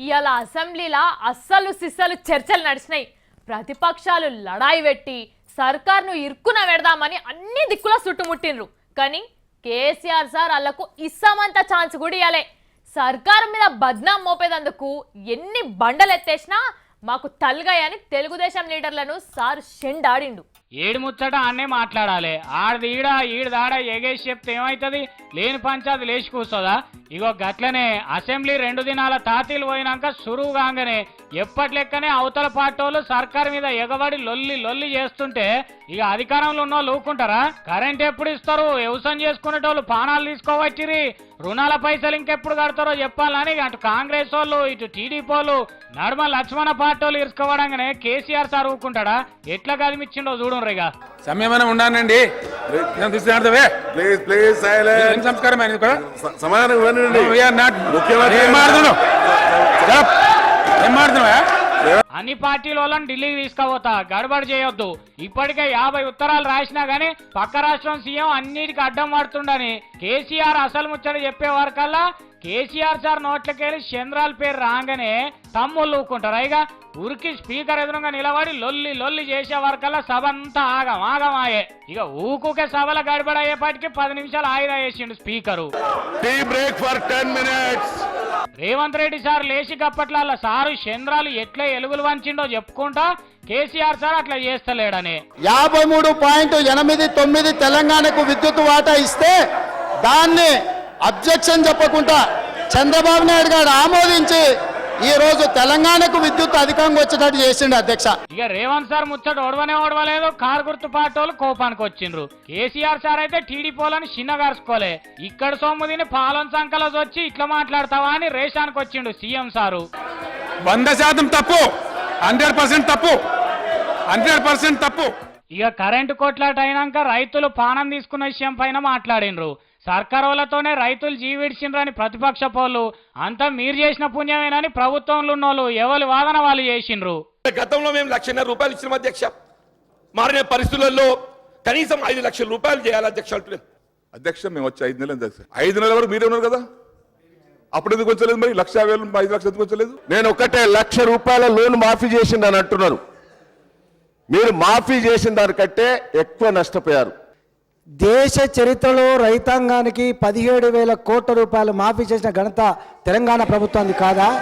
ఇయాల అసెంబ్లీలా అస్సలు సిస్సలు చర్చలు నడిచినాయి. ప్రతిపక్షాలు లడాయి పెట్టి సర్కార్ను ఇరుక్కున పెడదామని అన్ని దిక్కులా చుట్టుముట్టిండ్రు. కానీ కేసీఆర్ సార్ అల్లకు ఇస్సామంత ఛాన్స్ కూడా ఇయాలే. సర్కారు మీద బద్నాం మోపేదందుకు ఎన్ని బండలు ఎత్తేసినా మాకు తల్గాయని తెలుగుదేశం లీడర్లను సార్ షెండాడిండు. ఏడు ముచ్చట అన్నే మాట్లాడాలి. ఆడది ఈడదాడ ఎగేసి చెప్తే ఏమవుతుంది? లేని పంచాది లేచి కూర్చోదా? ఇగో గట్లనే అసెంబ్లీ 2 దినాల తాతీలు పోయినాక సురువు కాగానే ఎప్పటి లెక్కనే అవతల పార్టీలు సర్కారు మీద ఎగబడి లొల్లి చేస్తుంటే ఇక అధికారంలో ఉన్న వాళ్ళు ఊకుంటారా? కరెంట్ ఎప్పుడు ఇస్తారు? వ్యవసాయం చేసుకునేటోళ్ళు పానాలు తీసుకోవచ్చిరి. రుణాల పైసలు ఇంకెప్పుడు కడతారో చెప్పాలని అటు కాంగ్రెస్ వాళ్ళు ఇటు టీడీపీ వాళ్ళు నడుమ లక్ష్మణ పార్టీలు ఇరుసుకోవడంగానే కేసీఆర్ సార్ ఊకుంటాడా? ఎట్లా కదిమిచ్చిండో చూడండిగా. సమయమైనా ఉండానండి. సంస్కారం అన్ని పార్టీల వాళ్ళని ఢిల్లీకి తీసుకుపోతా, గడబడి చేయొద్దు. ఇప్పటికే 50 ఉత్తరాలు రాసినా గానీ పక్క రాష్ట్రం సీఎం అన్నిటికీ అడ్డం పడుతుండని కేసీఆర్ అసలు ముచ్చట చెప్పే వరకల్లా కేసీఆర్ సార్ నోట్లకెళ్ళి చంద్రాల పేరు రాగానే తమ్ముళ్ళు ఊకుంటారు. ఇక ఉరికి స్పీకర్ ఎదురుగా నిలబడి లొల్లి చేసే వరకల్లా సభ అంతా ఆగమాయే. ఇక ఊకుకే సభల గడబడి అయ్యేపాటికి 10 నిమిషాలు ఆయిదా వేసిండు స్పీకరు. రేవంత్ రెడ్డి సార్ లేచి గప్పట్ల సారు చంద్రాలు ఎట్లా ఎలుగులు వంచిండో చెప్పుకుంటా కేసీఆర్ సార్ అట్లా చేస్తలేడని 53.89 తెలంగాణకు విద్యుత్ వాటా ఇస్తే దాన్ని అబ్జెక్షన్ చెప్పకుండా చంద్రబాబు నాయుడు గారు ఆమోదించి ఈ రోజు తెలంగాణకు విద్యుత్ అధికంగా వచ్చేటట్టు చేసిండు అధ్యక్ష. ఇక రేవంత్ సార్ ముచ్చట ఓడవలేదు. కారు గుర్తు పార్టీలు కోపానికి వచ్చిండ్రు. కేసీఆర్ సార్ అయితే టీడీపోలని చిన్నగార్చుకోలే. ఇక్కడ సొమ్ము తిని పాలన సంకలో వచ్చి ఇట్లా మాట్లాడతావా అని రేషానికి వచ్చిండు సీఎం సారు. 100% తప్పు, 100% తప్పు, 100% తప్పు. ఇక కరెంటు కొట్లాట అయినాక రైతులు పానం తీసుకున్న విషయం పైన మాట్లాడిండ్రు. సర్కారులతోనే రైతులు జీవిడిచిండ్రని ప్రతిపక్ష పోళ్ళు అంతా మీరు చేసిన పుణ్యమేనని ప్రభుత్వంలో ఉన్నోళ్ళు ఎవరి వాదన వాళ్ళు చేసిండ్రు. గతంలో మేము ₹1,00,000 రూపాయలు ఇచ్చిన అధ్యక్ష, మారిన పరిస్థితులలో కనీసం 5 లక్షల రూపాయలు చేయాలి అధ్యక్ష అంటున్నాం. అధ్యక్ష మేము వచ్చి 5 నెలలు అధ్యక్ష, 5 నెలల వరకు మీరే ఉన్నారు కదా, అప్పుడు ఎందుకు వచ్చలేదు? మరి 1,50,000 5 లక్షలు ఎందుకు వచ్చలేదు? నేను ఒకటే ₹1,00,000 లోన్ మాఫీ చేసిందని అంటున్నారు. మీరు మాఫీ చేసిన దానికంటే ఎక్కువ నష్టపోయారు. దేశ చరిత్రలో రైతాంగానికి 17,000 కోట్ల రూపాయలు మాఫీ చేసిన ఘనత తెలంగాణ ప్రభుత్వానికి కాదా?